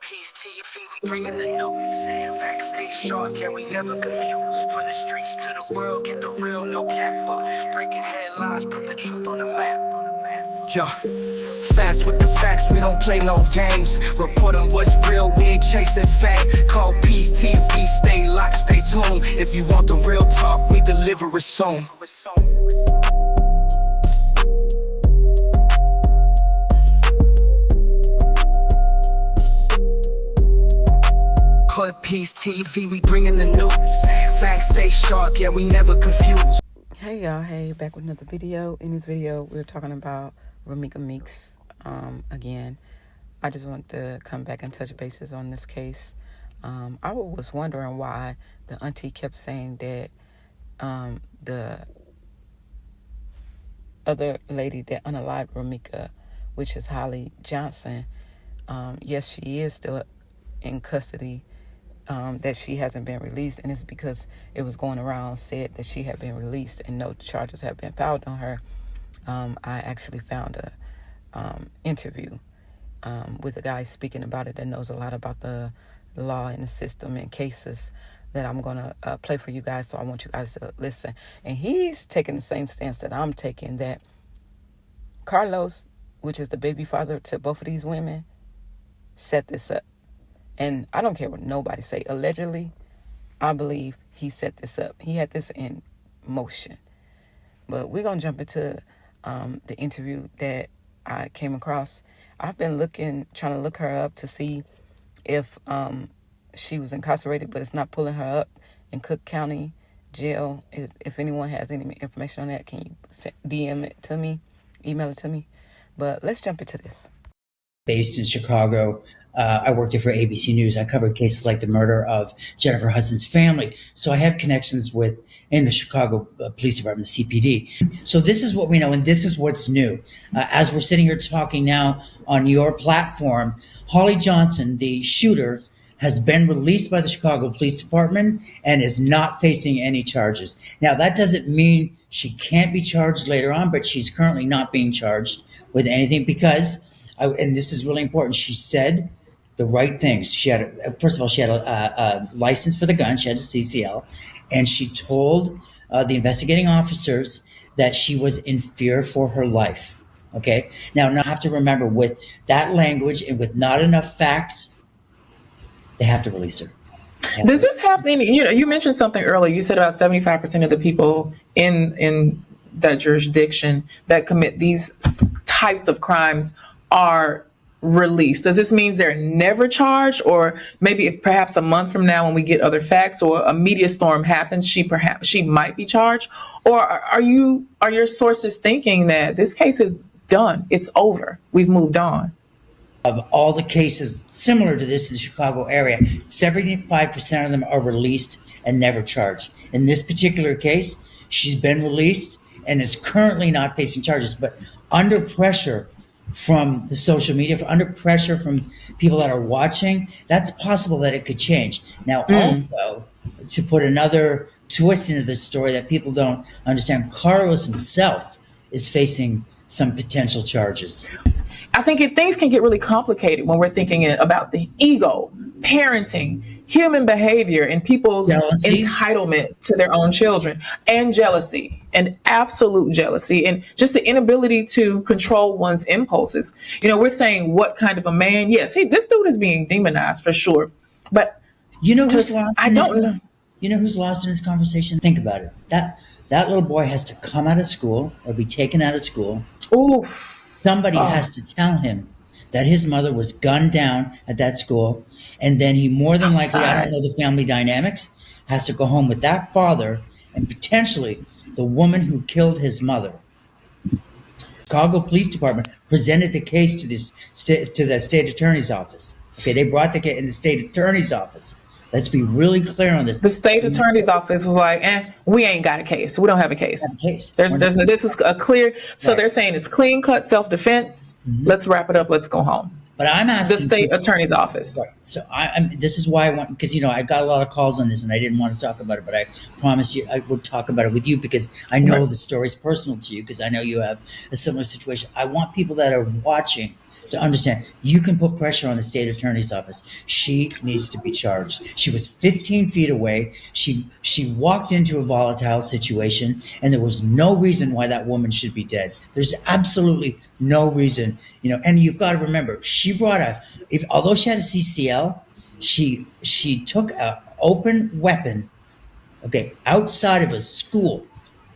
Peace to your feet, we bringing the news. Saying facts, stay sharp, yeah, we never confused. From the streets to the world, get the real, no cap. Breaking headlines, put the truth on the map. Yo, fast with the facts, we don't play no games. Reporting what's real, we ain't chasing fame. Call Peace TV, stay locked, stay tuned. If you want the real talk, we deliver it soon. Call Peace TV, we bringing the news. Facts, stay sharp, yeah, we never confused. Hey y'all, hey, back with another video. In this video, we're talking about Romeca Meeks again. I just want to come back and touch bases on this case. I was wondering why the auntie kept saying that the other lady that unalived Romeca, which is Holly Johnson, yes, she is still in custody, that she hasn't been released, and it's because it was going around said that she had been released and no charges have been filed on her. I actually found a interview with a guy speaking about it that knows a lot about the law and the system and cases that I'm going to play for you guys, so I want you guys to listen. And he's taking the same stance that I'm taking, that Carlos, which is the baby father to both of these women, set this up. And I don't care what nobody say. Allegedly, I believe he set this up. He had this in motion. But we're going to jump into the interview that I came across. I've been trying to look her up to see if she was incarcerated, but it's not pulling her up in Cook County Jail. If anyone has any information on that, can you DM it to me, email it to me? But let's jump into this. Based in Chicago. I worked here for ABC News. I covered cases like the murder of Jennifer Hudson's family. So I have connections in the Chicago Police Department, the CPD. So this is what we know, and this is what's new. As we're sitting here talking now on your platform, Holly Johnson, the shooter, has been released by the Chicago Police Department and is not facing any charges. Now, that doesn't mean she can't be charged later on, but she's currently not being charged with anything because, and this is really important, she said the right things. She had, first of all, she had a license for the gun. She had a CCL, and she told the investigating officers that she was in fear for her life. Okay. Now I have to remember, with that language and with not enough facts, they have to release her. Does this have any? You mentioned something earlier. You said about 75% of the people in that jurisdiction that commit these types of crimes are released. Does this mean they're never charged, or maybe perhaps a month from now when we get other facts or a media storm happens, she might be charged? Or are your sources thinking that this case is done, it's over, we've moved on? Of all the cases similar to this in the Chicago area, 75% of them are released and never charged. In this particular case, she's been released and is currently not facing charges, but under pressure from the social media, under pressure from people that are watching, that's possible that it could change. Now, also, to put another twist into this story that people don't understand, Carlos himself is facing some potential charges. I think things can get really complicated when we're thinking about the ego, parenting, human behavior, and people's entitlement to their own children, and jealousy, and absolute jealousy, and just the inability to control one's impulses. We're saying what kind of a man? Yes, hey, this dude is being demonized for sure. But who's lost? I don't know. You know who's lost in this conversation? Think about it. That little boy has to come out of school or be taken out of school. Somebody has to tell him that his mother was gunned down at that school, and then he more than likely, I don't know the family dynamics, has to go home with that father and potentially the woman who killed his mother. Chicago Police Department presented the case to the state attorney's office. Okay, they brought the case in the state attorney's office. Let's be really clear on this. The state attorney's office was like, we ain't got a case. We don't have a case. This is a clear. So they're saying it's clean cut self-defense. Let's wrap it up. Let's go home. But I'm asking the state attorney's office. Right. So this is why I want, because I got a lot of calls on this and I didn't want to talk about it, but I promised you I would talk about it with you because I know the story is personal to you, because I know you have a similar situation. I want people that are watching to understand. You can put pressure on the state attorney's office. She needs to be charged. She was 15 feet away. She walked into a volatile situation, and there was no reason why that woman should be dead. There's absolutely no reason, And you've got to remember, she brought although she had a CCL, she took a open weapon, okay, outside of a school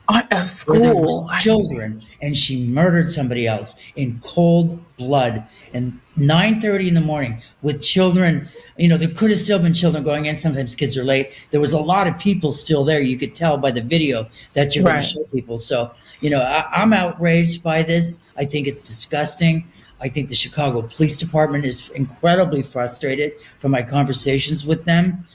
At a where there was school. children, and she murdered somebody else in cold blood and 9:30 in the morning with children. There could have still been children going in. Sometimes kids are late. There was a lot of people still there. You could tell by the video that you're going to Right. show people. So, I'm outraged by this. I think it's disgusting. I think the Chicago Police Department is incredibly frustrated from my conversations with them.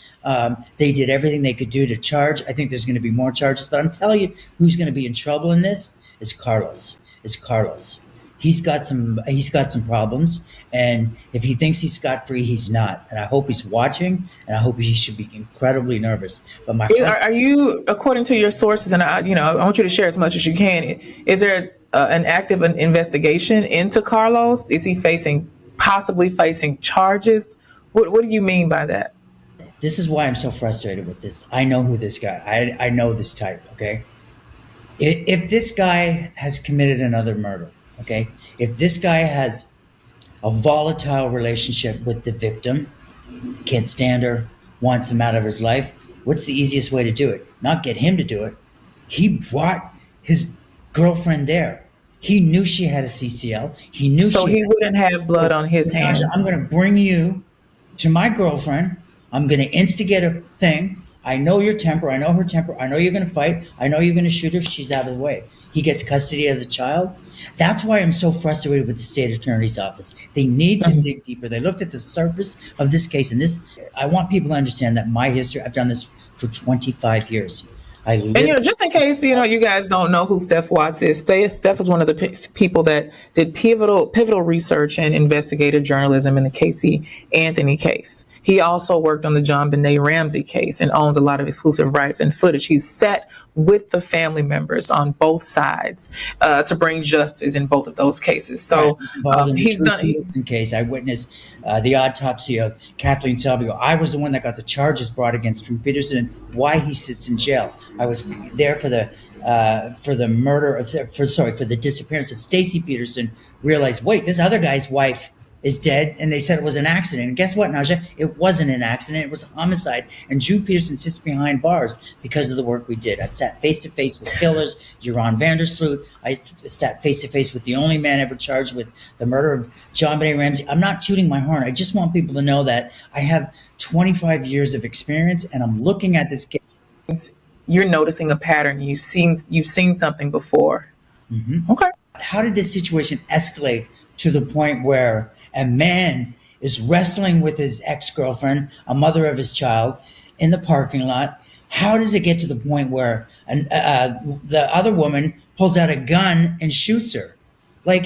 They did everything they could do to charge. I think there's going to be more charges, but I'm telling you, who's going to be in trouble in this is Carlos. Is Carlos. He's got some problems, and if he thinks he's scot free, he's not. And I hope he's watching, and I hope he should be incredibly nervous. But my Are you, according to your sources, and I want you to share as much as you can, is there an active investigation into Carlos? Is he possibly facing charges? What do you mean by that? This is why I'm so frustrated with this. I know who this guy. I know this type. Okay, if this guy has committed another murder, okay, if this guy has a volatile relationship with the victim, can't stand her, wants him out of his life, what's the easiest way to do it? Not get him to do it. He brought his girlfriend there. He knew she had a CCL. He knew So she he had. wouldn't have blood on his hands. I'm going to bring you to my girlfriend. I'm going to instigate a thing. I know your temper. I know her temper. I know you're going to fight. I know you're going to shoot her. She's out of the way. He gets custody of the child. That's why I'm so frustrated with the state attorney's office. They need to dig deeper. They looked at the surface of this case, and I want people to understand that my history, I've done this for 25 years. And just in case you guys don't know who Steph Watts is, Steph is one of the people that did pivotal research and investigative journalism in the Casey Anthony case. He also worked on the John Benet Ramsey case and owns a lot of exclusive rights and footage. He's sat with the family members on both sides to bring justice in both of those cases. So he's done. In case I witnessed the autopsy of Kathleen Salvio. I was the one that got the charges brought against Drew Peterson and why he sits in jail. I was there for the murder for the disappearance of Stacy Peterson. Realized, wait, this other guy's wife is dead, and they said it was an accident. And guess what, Naja? It wasn't an accident. It was a homicide. And Drew Peterson sits behind bars because of the work we did. I've sat face to face with killers, Joran Vandersloot. I sat face to face with the only man ever charged with the murder of John Benet Ramsey. I'm not tooting my horn. I just want people to know that I have 25 years of experience, and I'm looking at this case. You're noticing a pattern. You've seen something before. Mm-hmm. Okay. How did this situation escalate to the point where a man is wrestling with his ex-girlfriend, a mother of his child, in the parking lot? How does it get to the point where the other woman pulls out a gun and shoots her? We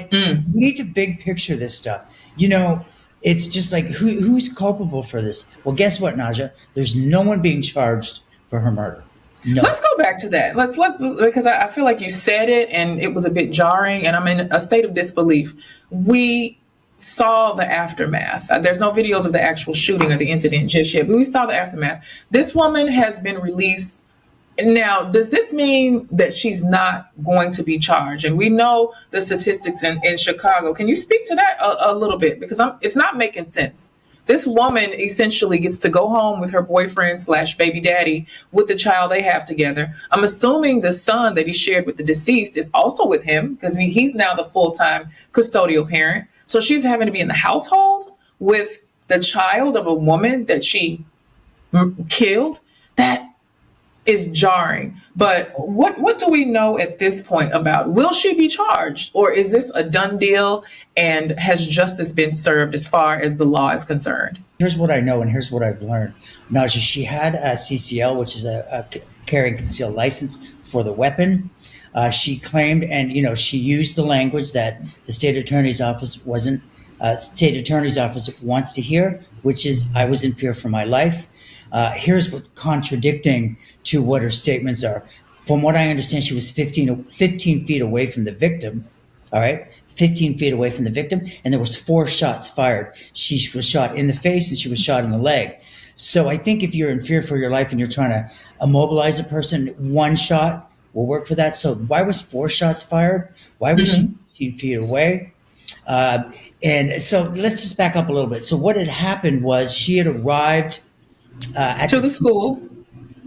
need to big picture this stuff. It's just like, who's culpable for this? Well, guess what, Naja? There's no one being charged for her murder. No. Let's go back to that. Let's because I feel like you said it and it was a bit jarring, and I'm in a state of disbelief. We saw the aftermath. There's no videos of the actual shooting or the incident just yet, but we saw the aftermath. This woman has been released. Now, does this mean that she's not going to be charged? And we know the statistics in Chicago. Can you speak to that a little bit? Because it's not making sense. This woman essentially gets to go home with her boyfriend/baby daddy with the child they have together. I'm assuming the son that he shared with the deceased is also with him because he's now the full-time custodial parent. So she's having to be in the household with the child of a woman that she killed. That is jarring. But what do we know at this point about, will she be charged, or is this a done deal and has justice been served as far as the law is concerned? Here's what I know and here's what I've learned. Naja, she had a CCL, which is a carry and conceal license for the weapon. She claimed, and she used the language that the state attorney's office wants to hear, which is, I was in fear for my life. Here's what's contradicting to what her statements are. From what I understand, she was 15 feet away from the victim. All right. 15 feet away from the victim, and there was 4 shots fired. She was shot in the face and she was shot in the leg. So I think if you're in fear for your life and you're trying to immobilize a person, 1 shot will work for that. So why was 4 shots fired? Why was she 15 feet away? And so let's just back up a little bit. So what had happened was she had arrived at To the school.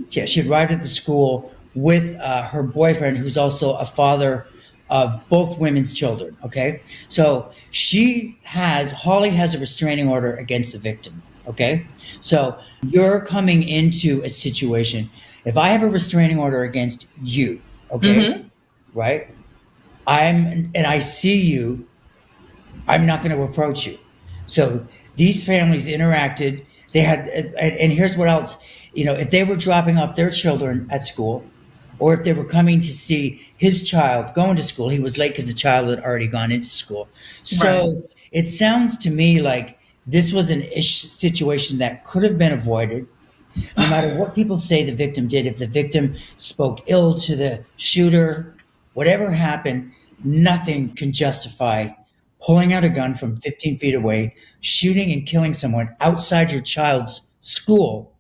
Yeah, she arrived at the school with her boyfriend, who's also a father of both women's children. Okay, so Holly has a restraining order against the victim. Okay, so you're coming into a situation. If I have a restraining order against you, okay, right? I see you, I'm not going to approach you. So these families interacted. They had, and here's what else, if they were dropping off their children at school, or if they were coming to see his child going to school, he was late because the child had already gone into school. So it sounds to me like this was an situation that could have been avoided. No matter what people say the victim did, if the victim spoke ill to the shooter, whatever happened, nothing can justify pulling out a gun from 15 feet away, shooting and killing someone outside your child's school,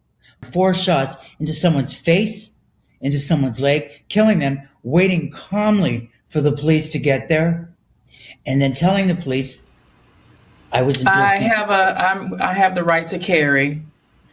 4 shots into someone's face, into someone's leg, killing them, waiting calmly for the police to get there, and then telling the police, I was in fear. I have the right to carry.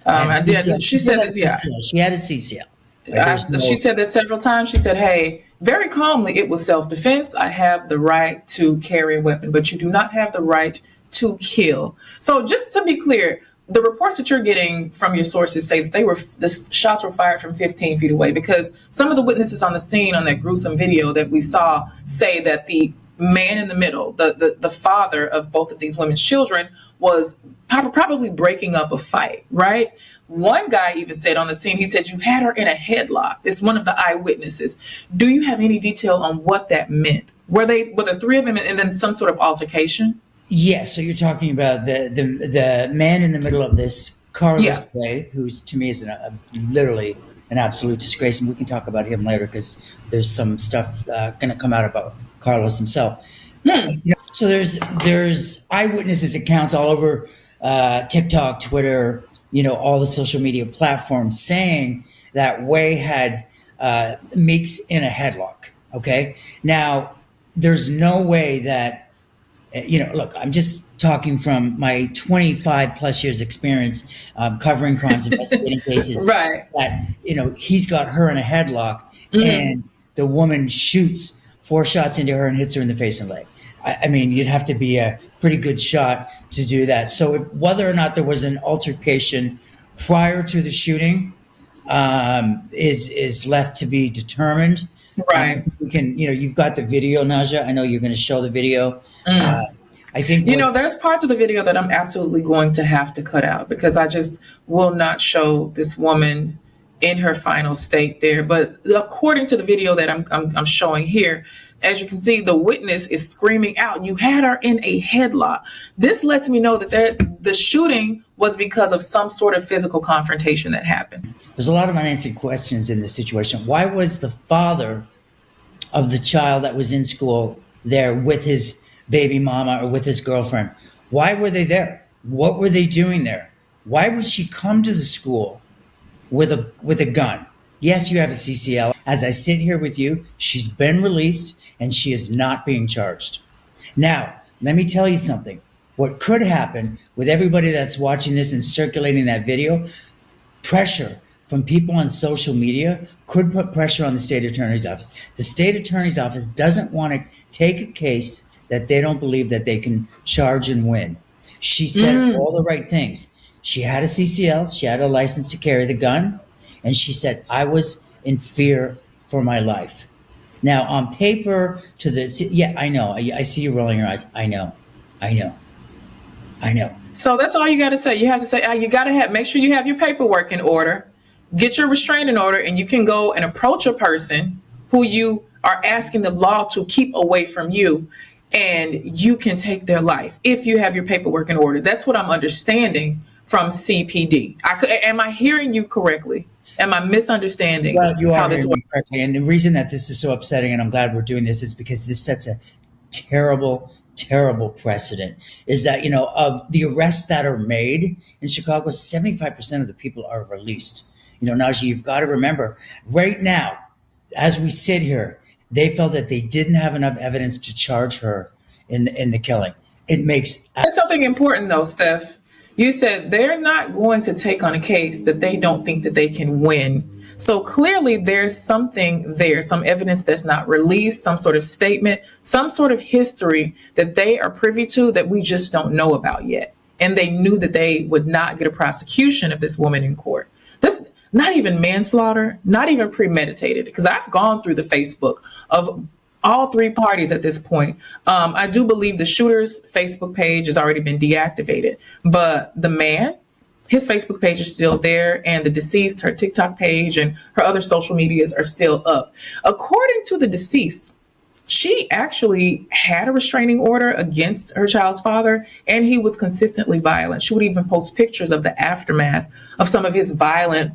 I did. She said that. Yeah. She had a CCL. Right? She said that several times. She said, "Hey, very calmly, it was self-defense. I have the right to carry a weapon, but you do not have the right to kill." So, just to be clear, the reports that you're getting from your sources say that the shots were fired from 15 feet away, because some of the witnesses on the scene on that gruesome video that we saw say that the man in the middle, the father of both of these women's children, was probably breaking up a fight, right? One guy even said on the scene, he said, "You had her in a headlock." It's one of the eyewitnesses. Do you have any detail on what that meant? Were the 3 of them and then some sort of altercation? Yeah, so you're talking about the man in the middle of this, Carlos Way, who's to me is literally an absolute disgrace, and we can talk about him later because there's some stuff going to come out about Carlos himself. So there's eyewitnesses accounts all over TikTok, Twitter, all the social media platforms saying that Way had Meeks in a headlock. Okay, now there's no way that look, I'm just talking from my 25 plus years experience covering crimes, investigating cases. Right. That he's got her in a headlock, and the woman shoots 4 shots into her and hits her in the face and leg. I mean, you'd have to be a pretty good shot to do that. So whether or not there was an altercation prior to the shooting is left to be determined. Right. We can, you've got the video, Naja. I know you're going to show the video. I think there's parts of the video that I'm absolutely going to have to cut out because I just will not show this woman in her final state there. But according to the video that I'm showing here, as you can see, the witness is screaming out, "You had her in a headlock." This lets me know that the shooting was because of some sort of physical confrontation that happened. There's a lot of unanswered questions in this situation. Why was the father of the child that was in school there with his baby mama or with his girlfriend? Why were they there? What were they doing there? Why would she come to the school with a gun? Yes, you have a CCL. As I sit here with you, she's been released and she is not being charged. Now, let me tell you something. What could happen with everybody that's watching this and circulating that video, pressure from people on social media could put pressure on the state attorney's office. The state attorney's office doesn't want to take a case that they don't believe that they can charge and win. She said all the right things. She had a CCL, she had a license to carry the gun, and she said, "I was in fear for my life." Now, on paper, I know. I see you rolling your eyes. I know. So that's all you got to say. You have to say, you got to make sure you have your paperwork in order, get your restraining order, and you can go and approach a person who you are asking the law to keep away from you, and you can take their life if you have your paperwork in order. That's what I'm understanding from CPD. Am I hearing you correctly? Am I misunderstanding how this works? Correctly. And the reason that this is so upsetting, and I'm glad we're doing this, is because this sets a terrible terrible precedent is that, of the arrests that are made in Chicago, 75% of the people are released. Najee, you've got to remember right now, as we sit here, they felt that they didn't have enough evidence to charge her in the killing. It makes That's something important, though, Steph. You said they're not going to take on a case that they don't think that they can win. So clearly there's something there, some evidence that's not released, some sort of statement, some sort of history that they are privy to that we just don't know about yet. And they knew that they would not get a prosecution of this woman in court. This not even manslaughter, not even premeditated, because I've gone through the Facebook of all three parties at this point. I do believe the shooter's Facebook page has already been deactivated, but the man, his Facebook page is still there, and the deceased, her TikTok page and her other social medias are still up. According to the deceased, she actually had a restraining order against her child's father, and he was consistently violent. She would even post pictures of the aftermath of some of his violent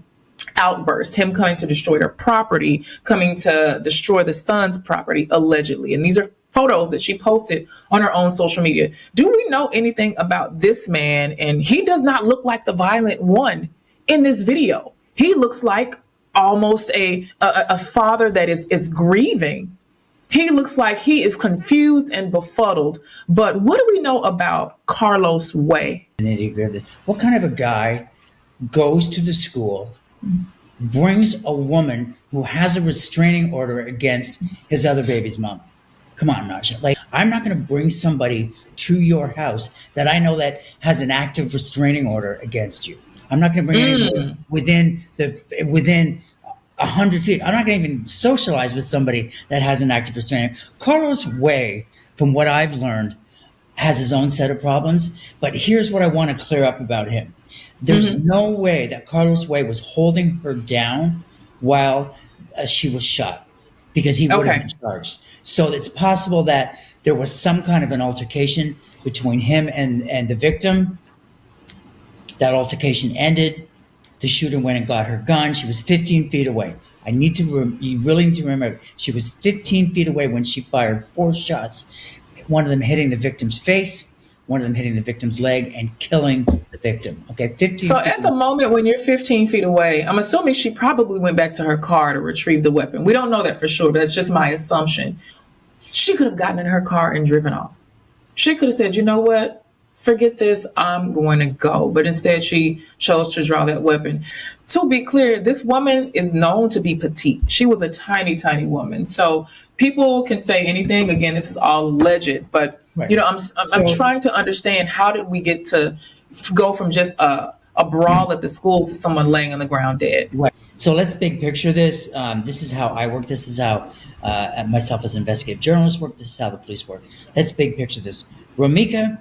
outbursts, him coming to destroy her property, coming to destroy the son's property, allegedly. And these are photos that she posted on her own social media. Do we know anything about this man? And he does not look like the violent one in this video. He looks like almost a father that is grieving. He looks like he is confused and befuddled. But what do we know about Carlos Way? What kind of a guy goes to the school, brings a woman who has a restraining order against his other baby's mom? Come on, Naja. Like, I'm not going to bring somebody to your house that I know that has an active restraining order against you. I'm not going to bring anybody within 100 feet. I'm not going to even socialize with somebody that has an active restraining. Carlos Way, from what I've learned, has his own set of problems. But here's what I want to clear up about him. There's no way that Carlos Way was holding her down while she was shot, because he would have been charged. So it's possible that there was some kind of an altercation between him and the victim. That altercation ended. The shooter went and got her gun. She was 15 feet away. You really need to remember, she was 15 feet away when she fired 4 shots, one of them hitting the victim's face, one of them hitting the victim's leg and killing the victim. Okay, 15 So feet at the moment when you're 15 feet away, I'm assuming she probably went back to her car to retrieve the weapon. We don't know that for sure, but that's just my assumption. She could have gotten in her car and driven off. She could have said, you know what? Forget this, I'm going to go. But instead, she chose to draw that weapon. To be clear, this woman is known to be petite. She was a tiny, tiny woman. So people can say anything. Again, this is all alleged. But, I'm trying to understand, how did we get to go from just a brawl at the school to someone laying on the ground dead? Right. So let's big picture this. This is how I work. This is how myself as an investigative journalist work. This is how the police work. Let's big picture this. Romeca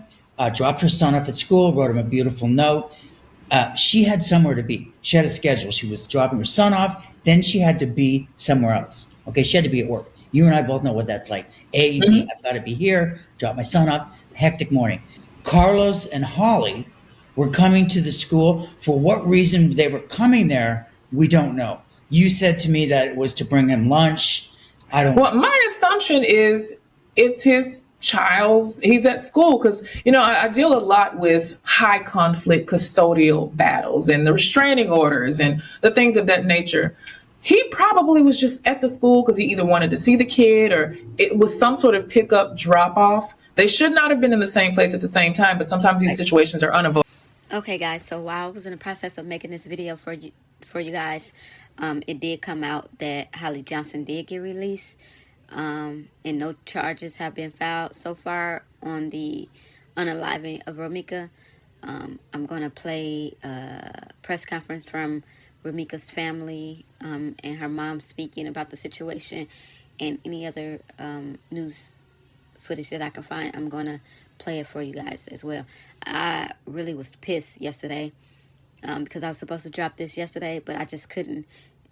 dropped her son off at school, wrote him a beautiful note. She had somewhere to be. She had a schedule. She was dropping her son off. Then she had to be somewhere else. Okay, she had to be at work. You and I both know what that's like. A, B, I've got to be here, drop my son off. Hectic morning. Carlos and Holly were coming to the school. For what reason they were coming there, we don't know. You said to me that it was to bring him lunch. Well, my assumption is it's his child's, he's at school, because I deal a lot with high conflict custodial battles and the restraining orders and the things of that nature. He probably was just at the school because he either wanted to see the kid or it was some sort of pickup drop off. They should not have been in the same place at the same time, but sometimes these situations are unavoidable. Okay, guys, so while I was in the process of making this video for you guys, it did come out that Holly Johnson did get released. And no charges have been filed so far on the unaliving of Romeca. I'm going to play a press conference from Romeca's family and her mom speaking about the situation, and any other news footage that I can find. I'm going to play it for you guys as well. I really was pissed yesterday because I was supposed to drop this yesterday, but I just couldn't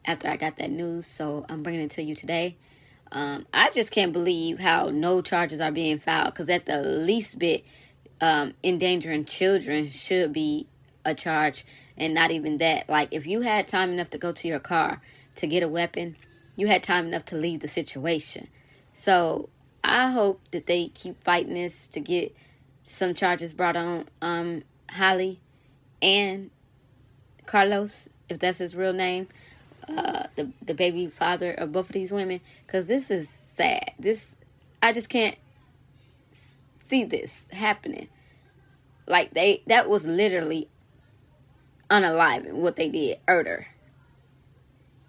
after I got that news, so I'm bringing it to you today. I just can't believe how no charges are being filed, because at the least bit, endangering children should be a charge, and not even that. Like, if you had time enough to go to your car to get a weapon, you had time enough to leave the situation. So I hope that they keep fighting this to get some charges brought on Holly and Carlos, if that's his real name, the baby father of both of these women, because this is sad. I just can't see this happening. Like, that was literally unaliving what they did. Murder.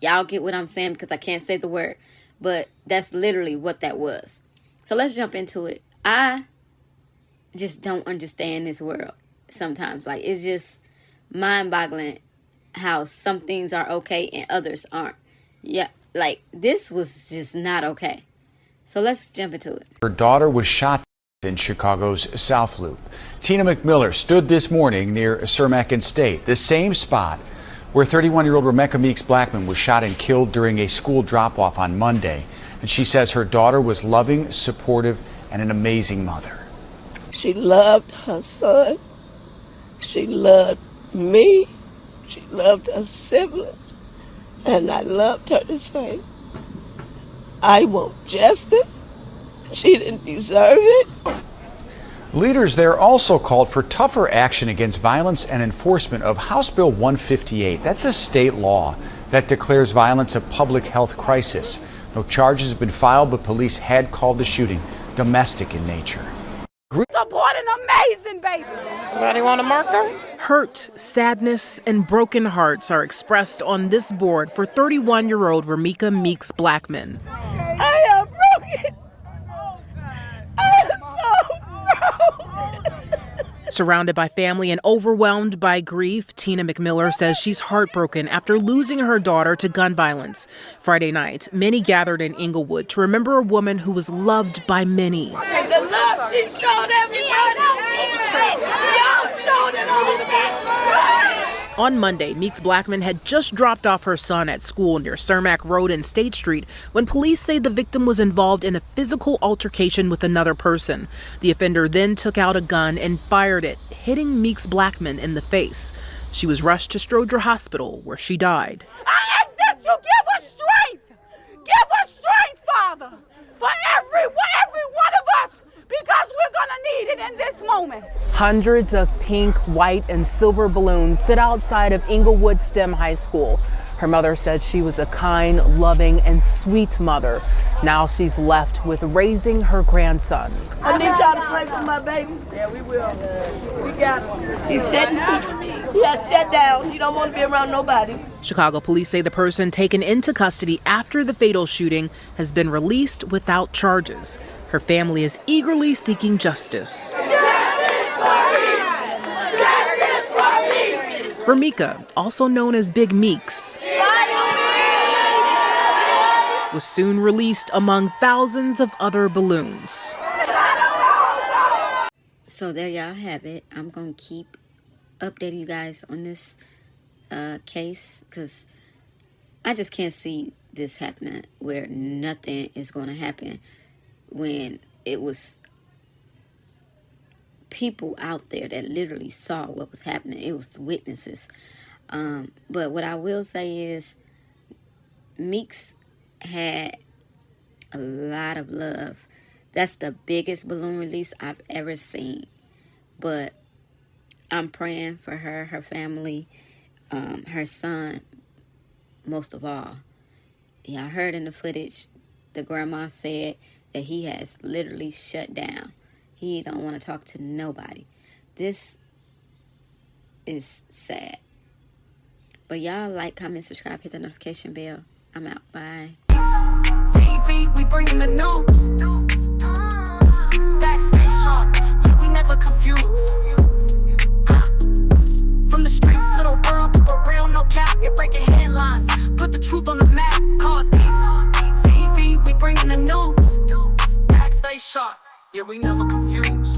Y'all get what I'm saying, because I can't say the word, but that's literally what that was. So let's jump into it. I just don't understand this world sometimes. Like, it's just mind-boggling how some things are okay and others aren't. Yeah, like, this was just not okay. So let's jump into it. Her daughter was shot in Chicago's South Loop. Tina McMiller stood this morning near Cermak and State, the same spot where 31-year-old Romeca Meeks Blackman was shot and killed during a school drop-off on Monday. And she says her daughter was loving, supportive, and an amazing mother. She loved her son. She loved me. She loved her siblings. And I loved her the same. I want justice. She didn't deserve it. Leaders there also called for tougher action against violence and enforcement of House Bill 158. That's a state law that declares violence a public health crisis. No charges have been filed, but police had called the shooting domestic in nature. Support an amazing baby. Anybody want a marker? Hurt, sadness, and broken hearts are expressed on this board for 31-year-old Romeca Meeks Blackman. I am broken. I am so broken. Surrounded by family and overwhelmed by grief, Tina McMiller says she's heartbroken after losing her daughter to gun violence. Friday night, many gathered in Inglewood to remember a woman who was loved by many. And the love she showed everybody, y'all showed it all the back. On Monday, Meeks Blackman had just dropped off her son at school near Cermak Road and State Street when police say the victim was involved in a physical altercation with another person. The offender then took out a gun and fired it, hitting Meeks Blackman in the face. She was rushed to Stroger Hospital, where she died. I ask that you give us strength. Give us strength, Father, for every one of us, because we're going to need it in this moment. Hundreds of pink, white, and silver balloons sit outside of Inglewood STEM High School. Her mother said she was a kind, loving, and sweet mother. Now she's left with raising her grandson. I need y'all to pray for my baby. Yeah, we will. We got him. He's sitting. He has shut down. He don't want to be around nobody. Chicago police say the person taken into custody after the fatal shooting has been released without charges. Her family is eagerly seeking justice. Romeca, also known as Big Meeks, was soon released among thousands of other balloons. So there y'all have it. I'm going to keep updating you guys on this case, because I just can't see this happening where nothing is going to happen when it was people out there that literally saw what was happening. It was witnesses. But what I will say is Meeks had a lot of love. That's the biggest balloon release I've ever seen. But I'm praying for her, her family, her son, most of all. Yeah, I heard in the footage, the grandma said that he has literally shut down. He don't want to talk to nobody. This is sad. But y'all like, comment, subscribe, hit the notification bell. I'm out. Bye. TV, we bringing the news. Facts stay sharp, yeah, we never confuse. From the streets to the world, keep it real, no cap. You're breaking headlines, put the truth on the map. Call it peace. TV, we bringing the news. Facts stay sharp, yeah, we never confuse.